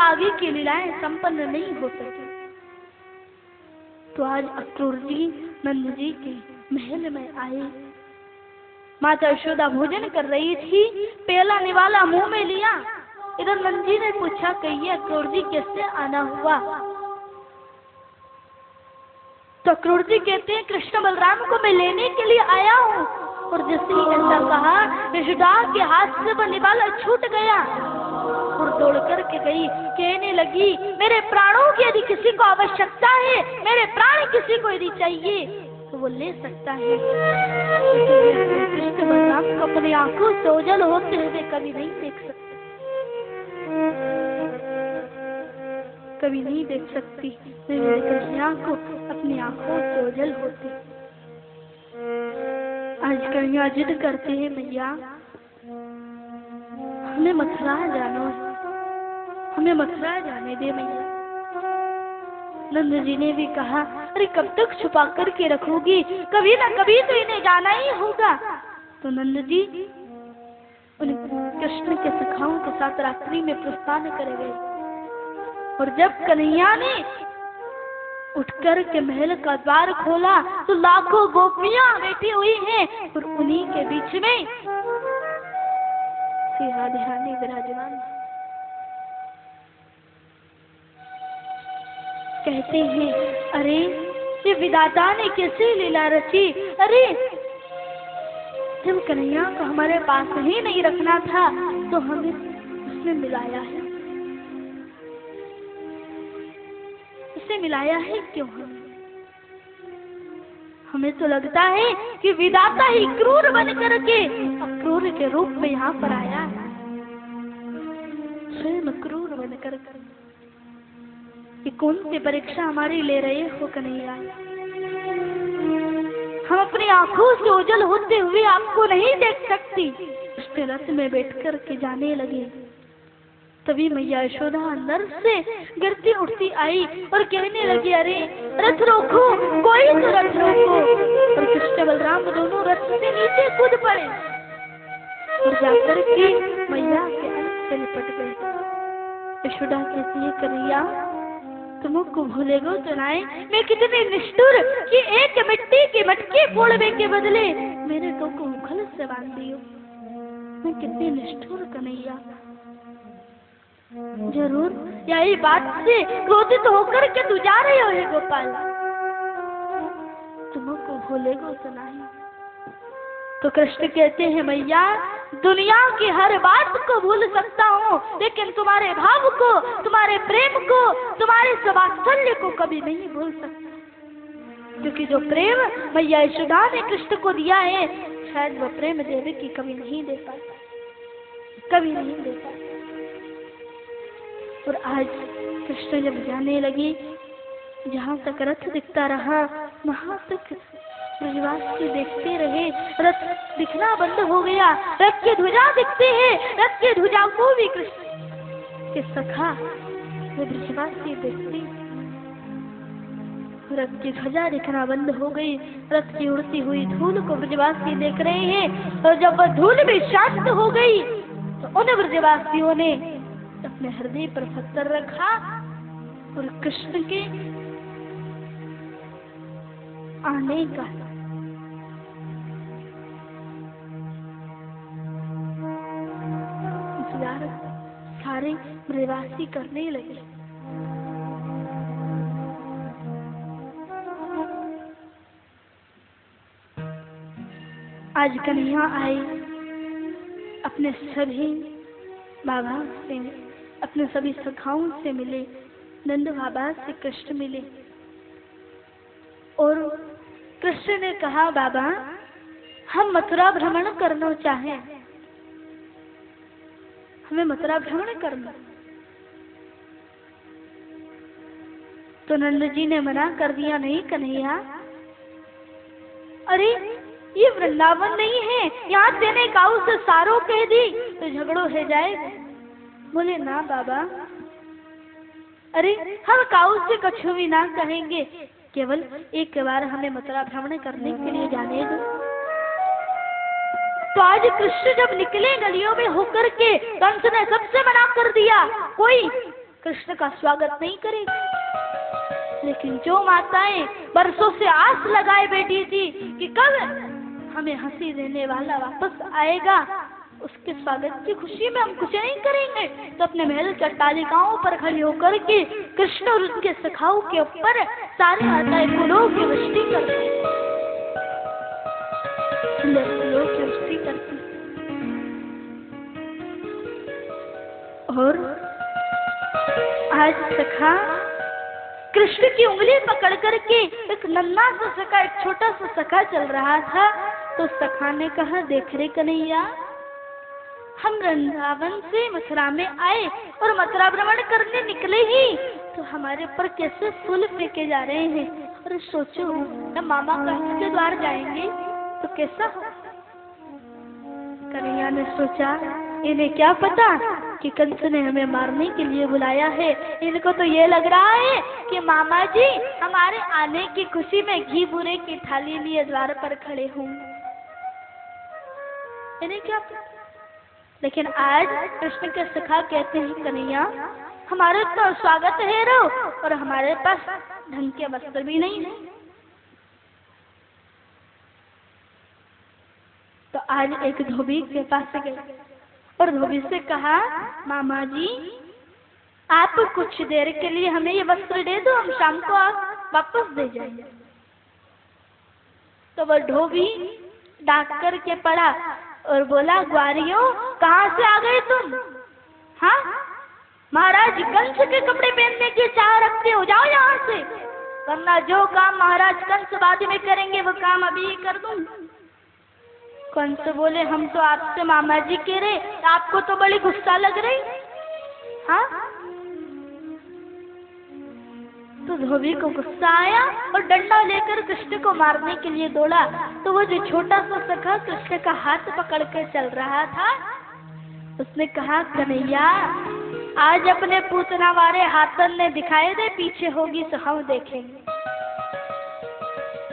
आगे की लीलाएं संपन्न नहीं हो सकी। तो आज अक्रूर जी नंद जी के महल में आए। माता यशोदा भोजन कर रही थी, पेला निवाला मुंह में लिया। इधर नंद जी ने पूछा, कहिए अक्रूर जी कैसे आना हुआ? तो अक्रूर जी कहते हैं, कृष्ण बलराम को मैं लेने के लिए आया हूँ। और जैसे ही ऐसा कहा, यशोदा के हाथ से वो निवाला छूट गया और दौड़ करके गई। कहने लगी, मेरे प्राणों की यदि किसी को आवश्यकता है, मेरे प्राण किसी को यदि चाहिए तो वो ले सकता है। कृष्ण बलराम को अपनी आंखों से ओझल होते हुए कभी नहीं देख सकते, कभी नहीं देख सकती। मेरी कन्या को अपनी आंखों से ओझल होते। आज कन्या जिद करते हैं, मैया हमें मथुरा जाना है, हमें मथुरा जाने दे मैया। नंद जी ने भी कहा, अरे कब तक छुपा करके रखोगी, कभी ना कभी तो इन्हें जाना ही होगा। तो नंद जी उन कृष्ण के सखाओं के साथ रात्रि में प्रस्थान कर गए। और जब कन्हैया ने उठकर के महल का द्वार खोला तो लाखों गोपियां बैठी हुई हैं और उन्हीं के बीच में श्री राधे रानी विराजमान। कहते हैं, अरे ये विधाता ने कैसे लीला रची। अरे जब कन्हैया को हमारे पास ही नहीं रखना था तो हमें उसने मिलाया है, उसने मिलाया है क्यों? हमें तो लगता है कि विधाता ही क्रूर बन करके अक्रूर के रूप में यहाँ पर आया है, स्वयं क्रूर बन कर। ये कौन सी परीक्षा हमारी ले रहे हो कन्हैया? हम अपनी आंखों से ओझल होते हुए आपको नहीं देख सकती। उसके रथ में बैठ कर के जाने लगे। तभी मैया यशोदा अंदर से गिरती उठती आई और कहने लगी, अरे रथ रोको, कोई तो रथ रोको। और कृष्ण बलराम दोनों रथ से नीचे कूद पड़े और जाकर के मैया के अंत से लिपट गए। यशोदा कहती है, कन्हैया तुमको भूलेगो तो नाय, मैं कितनी निष्ठुर कि एक मिट्टी की मटकी फोड़ने के बदले मेरे को उखल से बांध दियो। मैं कितनी निष्ठुर कन्हैया। जरूर यही बात से क्रोधित होकर के तू जा रहे हो हे गोपाल, तुमको भूलेगो तो नहीं। तो कृष्ण कहते हैं, मैया दुनिया की हर बात को भूल सकता हूँ, लेकिन तुम्हारे भाव को, तुम्हारे प्रेम को, तुम्हारे वात्सल्य को कभी नहीं भूल सकता। क्योंकि जो प्रेम मैया यशोदा ने कृष्ण को दिया है, शायद वो प्रेम देवी की कभी नहीं दे पाता, कभी नहीं दे पाता। और आज कृष्ण जब जाने लगी, जहाँ तक रथ दिखता रहा वहाँ तक ब्रजवासी देखते रहे। रथ दिखना बंद हो गया, रथ की ध्वजा दिखते हैं, रथ की ध्वजा को भी कृष्ण के सखा वे ब्रजवासी देखते। रथ की ध्वजा दिखना बंद हो गई, रथ की उड़ती हुई धूल को ब्रजवासी देख रहे हैं। और जब वह धूल भी शांत हो गई तो उन ब्रजवासियों ने अपने हृदय पर पत्थर रखा और कृष्ण के आने का इंतजार सारे ब्रजवासी करने लगे। आज कन्हैया आए, अपने सभी बाबा से, अपने सभी सखाओं से मिले। नंद बाबा से कृष्ण मिले और कृष्ण ने कहा, बाबा हम मथुरा भ्रमण करना चाहें, हमें मथुरा भ्रमण करना। तो नंद जी ने मना कर दिया, नहीं कन्हैया, अरे ये वृंदावन नहीं है, यहाँ तेने काऊ से सारो कह दी तो झगड़ो है जाएगा। बोले ना बाबा, अरे हम काऊ से कछु भी ना कहेंगे, केवल एक बार हमें मथुरा भ्रमण करने के लिए जाने दो। तो आज कृष्ण जब निकले गलियों में होकर के, कंस ने सबसे मना कर दिया, कोई कृष्ण का स्वागत नहीं करेगी। लेकिन जो माताएं बरसों से आस लगाए बैठी थी कि कब हमें हंसी देने वाला वापस आएगा, उसके स्वागत की खुशी में हम कुछ नहीं करेंगे, तो अपने महल की अट्टालिकाओं पर खड़ी होकर के कृष्ण और उसके सखाओं के ऊपर सारे माताएं फूलों की वृष्टि करती, फूलों की वृष्टि करती। और आज सखा कृष्ण की उंगली पकड़ करके एक नन्हा सा सखा, एक छोटा सा सखा चल रहा था। तो सखा ने कहा, देख रे कन्हैया, हम वृंदावन से मथुरा में आए और मथुरा भ्रमण करने निकले ही तो हमारे ऊपर कैसे फूल फेंके जा रहे हैं। और सोचो, जब मामा कंस के द्वार जाएंगे तो कैसा हो। कन्हैया ने सोचा, इन्हें क्या पता कि कंस ने हमें मारने के लिए बुलाया है। इनको तो ये लग रहा है कि मामा जी हमारे आने की खुशी में घी बूरे की थाली लिए द्वार पर खड़े होंगे। इन्हें क्या पता। लेकिन आज कृष्ण के सखा कहते हैं, कन्हैया हमारे तो स्वागत है रो, और हमारे पास ढंग के वस्त्र भी नहीं है। तो आज एक धोबी के पास गए और धोबी से कहा, मामा जी आप कुछ देर के लिए हमें ये वस्त्र दे दो, हम शाम को आप वापस दे जाएंगे। तो वह धोबी डाक कर के पड़ा और बोला, ग्वारियों कहाँ से आ गए तुम? हाँ, महाराज कंस के कपड़े पहनने की चाह रखते हो, जाओ यहाँ से, वरना जो काम महाराज कंस बाद में करेंगे वो काम अभी कर दूं। कंस बोले, हम तो आपसे मामा जी कह रहे, आपको तो बड़ी गुस्सा लग रही। हाँ, तो धोबी को गुस्सा आया और डंडा लेकर कृष्ण को मारने के लिए दौड़ा। तो वो जो छोटा सा सखा कृष्ण का हाथ पकड़ कर चल रहा था, उसने कहा, कन्हैया आज अपने पूतना वाले हाथन ने दिखाए दे, पीछे होगी तो हम देखेंगे।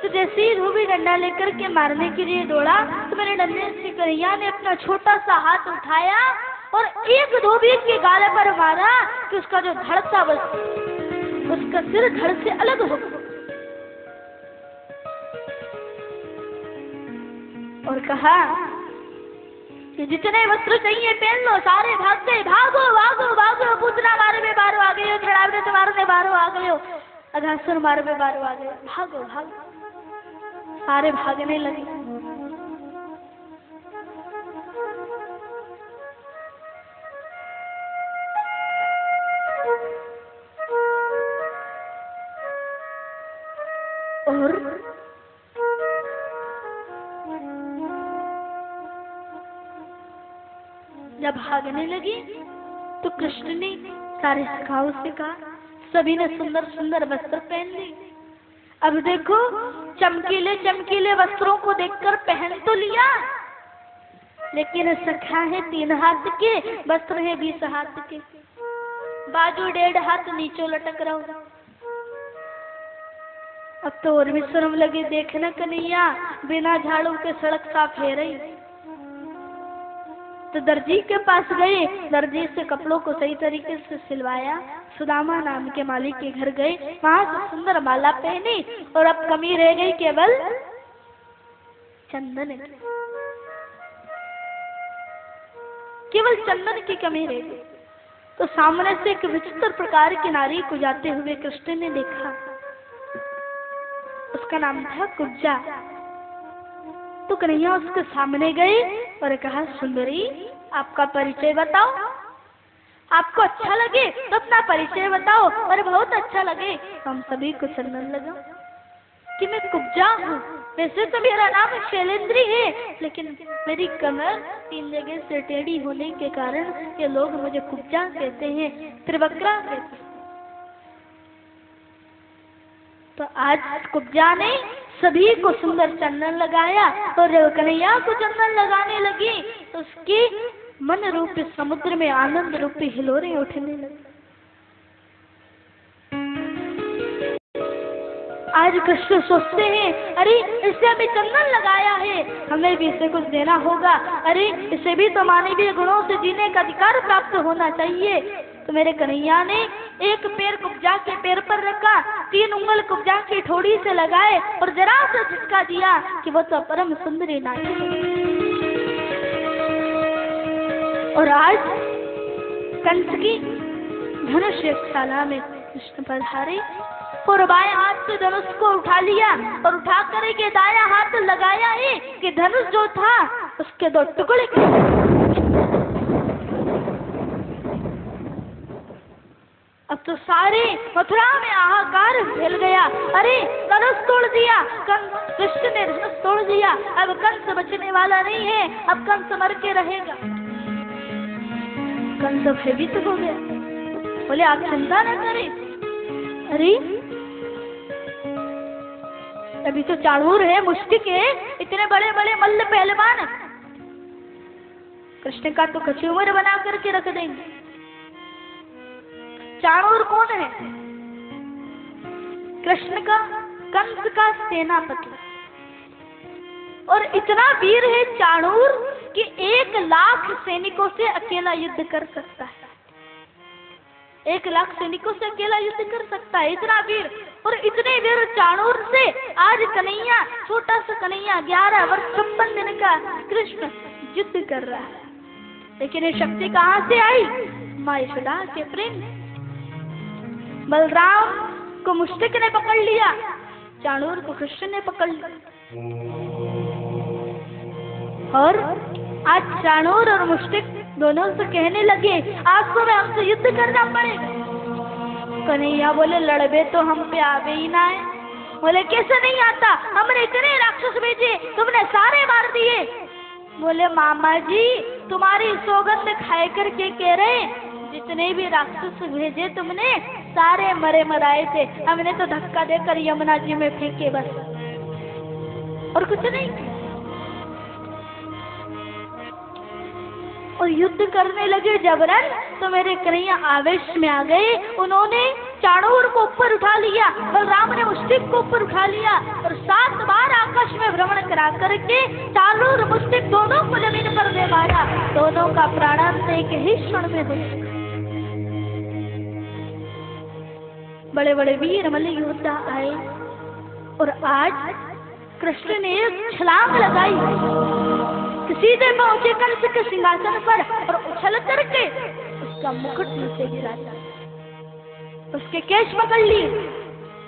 तो जैसे ही धोबी डंडा लेकर के मारने के लिए दौड़ा, तो मेरे डंडे से कन्हैया ने अपना छोटा सा हाथ उठाया और एक धोबी के गाले पर मारा कि उसका जो धड़ था उसका सिर धड़ से अलग हो गया। और कहा कि जितने वस्त्र चाहिए पहन लो, सारे भाग गए, भागो भागो भागो, पूतना मारे में बारो आ गए हो, छड़ावने तुम्हारे में बारो आ गए हो, अघासुर मारे में बारो आ गए, भागो भागो। सारे भागने लगे। और जब भागने लगी तो कृष्ण ने सारे सखाओं से कहा, सभी ने सुंदर सुंदर वस्त्र पहन ली। अब देखो, चमकीले चमकीले वस्त्रों को देखकर पहन तो लिया, लेकिन सखा है 3 हाथ के, वस्त्र है 20 हाथ के, बाजू 1.5 हाथ नीचे लटक रहा हो। अब तो और भी शर्म लगी, देखना कन्हैया बिना झाड़ू के सड़क साफ है रही। तो दर्जी के पास गए, दर्जी से कपड़ों को सही तरीके से सिलवाया। सुदामा नाम के मालिक के घर गए, वहां से सुंदर माला पहनी और अब कमी रह गई केवल चंदन की, केवल चंदन की कमी रह गई। तो सामने से एक विचित्र प्रकार की नारी को जाते हुए कृष्ण ने देखा, उसका नाम था कुब्जा। तो कन्हैया उसके सामने गए और कहा, सुंदरी आपका परिचय बताओ, आपको अच्छा लगे तो अपना परिचय बताओ, और बहुत अच्छा लगे तो हम सभी को चंदन लगाओ कि मैं कुब्जा हूँ। वैसे तो मेरा नाम शैलेंद्री है, लेकिन मेरी कमर 3 जगह से टेढ़ी होने के कारण ये लोग मुझे कुब्जा कहते हैं, त्रिवक्रा कहते हैं। तो आज कुब्जा ने सभी को सुंदर चंदन लगाया और जब कन्हैया को चंदन लगाने लगी तो उसकी मन रूपी समुद्र में आनंद रूपी हिलोरें उठने लगी। आज कृष्ण सोचते हैं, अरे इसे हमें चंदन लगाया है, हमें भी इसे कुछ देना होगा, अरे इसे भी तो मानवीय गुणों से जीने का अधिकार प्राप्त होना चाहिए। तो मेरे कन्हैया ने एक पैर कुब्जा के पैर पर रखा, 3 उंगल कुब्जा की ठोड़ी से लगाए और जरा सा झटका दिया कि वो तो परम सुंदरी नारी। और आज कंस की धनुष शाला में कृष्ण पधारे और बाएं हाथ से धनुष को उठा लिया और उठा कर के दाया हाथ लगाया है कि धनुष जो था उसके 2 टुकड़े। अब तो सारे मथुरा में हाहाकार फैल गया। अरे धनुष तोड़ दिया कंस, कृष्ण ने धनुष तोड़ दिया, अब कंस बचने वाला नहीं है, अब कंस मर के रहेगा। कंस भयभीत हो गया, बोले आप चिंता न करें। अरे अभी तो चाणूर है, मुष्टिक है, इतने बड़े बड़े मल्ल पहलवान, कृष्ण का तो कचूमर बना करके रख देंगे। चाणूर कौन है? कृष्ण का, कंस का सेनापति। और इतना वीर है चाणूर कि 1 लाख सैनिकों से अकेला युद्ध कर सकता है। 1 लाख सैनिकों से अकेला युद्ध कर सकता है, इतना वीर। और इतने वीर चाणूर से आज कन्हैया, छोटा सा कन्हैया 11 वर्ष 56 दिन का कृष्ण युद्ध कर रहा है। लेकिन ये शक्ति कहाँ से आई? माँ यशोदा के प्रेम। बलराम को मुष्टिक ने पकड़ लिया, चाणूर को कृष्ण ने पकड़ लिया। और आज चाणूर और मुष्टिक दोनों से कहने लगे आज तो हमसे युद्ध करना पड़ेगा। कन्हैया बोले लड़बे तो हम पे आवे ही ना है। बोले कैसे नहीं आता, हमने इतने राक्षस भेजे, तुमने सारे मार दिए। बोले मामा जी तुम्हारी सौगंध खाए करके कह रहे, जितने भी राक्षस भेजे तुमने सारे मरे मराए थे, हमने तो धक्का देकर यमुना जी में फेंके बस, और कुछ नहीं। और युद्ध करने लगे जबरन, तो मेरे कन्हैया आवेश में आ गए। उन्होंने चाणूर को ऊपर उठा लिया, बलराम ने मुष्टिक को ऊपर उठा लिया और 7 बार आकाश में भ्रमण करा करके चाणूर मुष्टिक दोनों को जमीन पर दे मारा। दोनों का प्राणांत एक ही क्षण में हो गया। बड़े बड़े वीर मल्ल योद्धा आए और आज कृष्ण ने एक छलांग लगाई, सीधे पहुंचे कंस के सिंहासन पर और उछल करके उसका मुकुट नीचे गिरा दिया, उसके केश पकड़ लिए।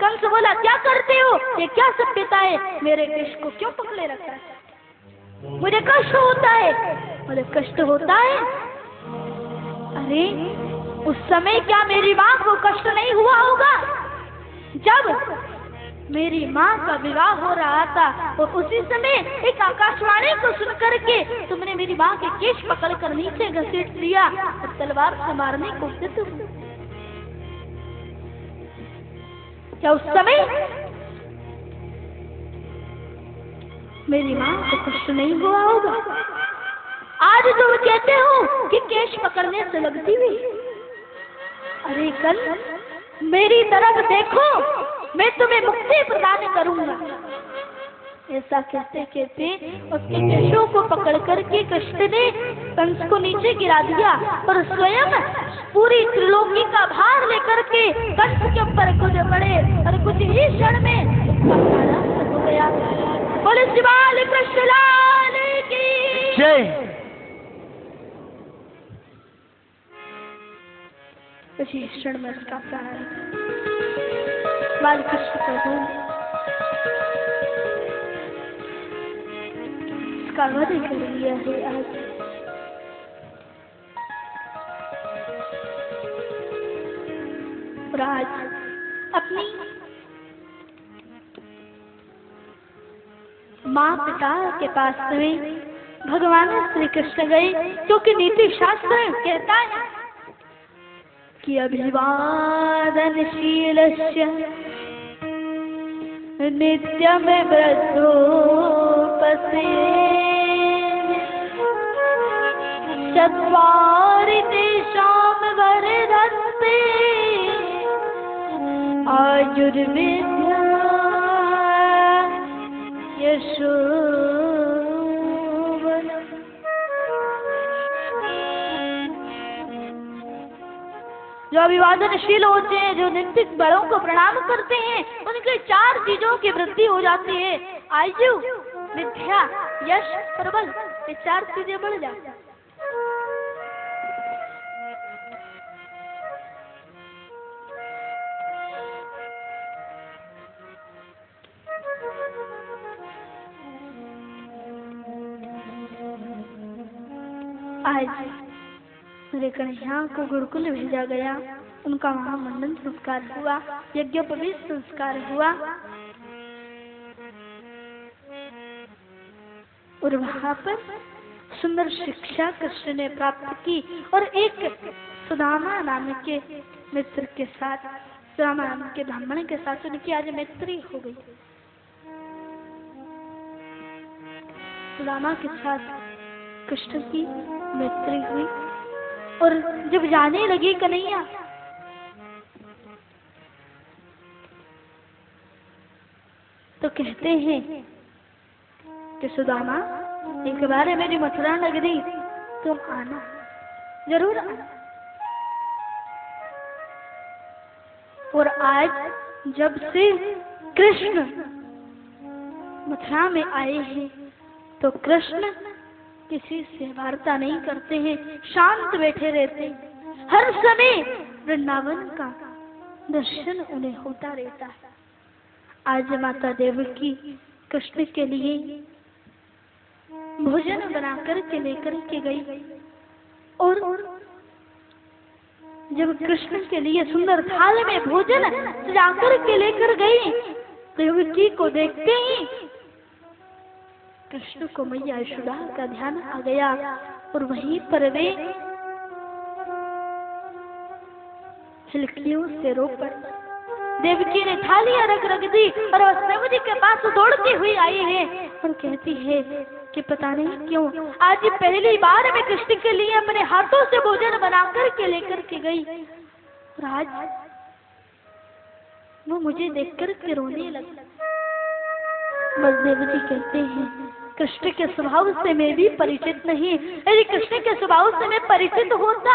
कंस बोला क्या करते हो, ये क्या सभ्यता है, मेरे केश को क्यों पकड़े रखा है, मुझे कष्ट होता है। बोले कष्ट होता है? अरे उस समय क्या मेरी माँ को कष्ट नहीं हुआ होगा? जब मेरी माँ का विवाह हो रहा था और उसी समय एक आकाशवाणी को सुन करके तुमने मेरी माँ के केश पकड़कर नीचे घसीट दिया और तलवार से मारने को सिद्ध हुआ। क्या उस समय मेरी माँ को कष्ट नहीं हुआ होगा? आज तुम कहते हो कि केश पकड़ने से लगती हुई। अरे कल मेरी तरफ देखो, मैं तुम्हें मुक्ति प्रदान करूंगा। ऐसा कहते कहते उसके केशों को पकड़ करके कृष्ण ने कंस को नीचे गिरा दिया और स्वयं पूरी त्रिलोकी का भार लेकर के कंस के ऊपर कूद पड़े और कुछ ही क्षण में उसका प्राण हो गया। बोले शिवाल कृष्ण लाल की जय। कुछ ही क्षण में उसका प्राण बाल कृष्ण प्रभु उसका वध कर लिया है। आज राज अपनी माँ पिता के पास में भगवान श्री कृष्ण गए, क्योंकि नीति शास्त्र कहता है कि अभिवादनशीलस्य नित्यं वृद्धोपसेत् चत्वारि तेषां वर्धन्ते आयुर्विद्या यशोवनम्। जो जो अभिवादनशील होते हैं, जो नैतिक बड़ों को प्रणाम करते हैं, उनके 4 चीजों की वृद्धि हो जाती है। आयु, विद्या, यश और बल, ये 4 चीजें बढ़ जाती हैं। आज मेरे कन्हैया को गुरुकुल भेजा गया, उनका वहाँ मंडन संस्कार हुआ, यज्ञोपवीत संस्कार हुआ और वहाँ पर सुंदर शिक्षा कृष्ण ने प्राप्त की और एक सुदामा नाम के मित्र के साथ, सुदामा नाम के ब्राह्मण के साथ उनकी आज मैत्री हो गई। सुदामा के साथ कृष्ण की मैत्री हुई और जब जाने लगी कन्हैया तो कहते हैं कि सुदामा, एक बार मेरी मथुरा नगरी तुम आना, जरूर आना। और आज जब से कृष्ण मथुरा में आए हैं तो कृष्ण किसी से वार्ता नहीं करते हैं, शांत बैठे रहते हैं। हर समय वृंदावन का दर्शन उन्हें होता रहता है। आज माता देवकी कृष्ण के लिए भोजन बनाकर के लेकर के गई और जब कृष्ण के लिए सुंदर थाल में भोजन सजाकर के लेकर गई, देवकी को देखते ही कृष्ण को मैया यशोदा का ध्यान आ गया और वहीं पर वे हिलकियों से रो पड़े। देवकी ने थालियां रख दी और वह स्वयं जी के पास दौड़ती हुई आई है और कहती है कि पता नहीं क्यों आज पहली बार मैं कृष्ण के लिए अपने हाथों से भोजन बनाकर के लेकर के गई और आज वो मुझे देखकर के रोने लगी। बलदेव जी कहते हैं कृष्ण के स्वभाव से मैं भी परिचित नहीं, यदि कृष्ण के स्वभाव से मैं परिचित होता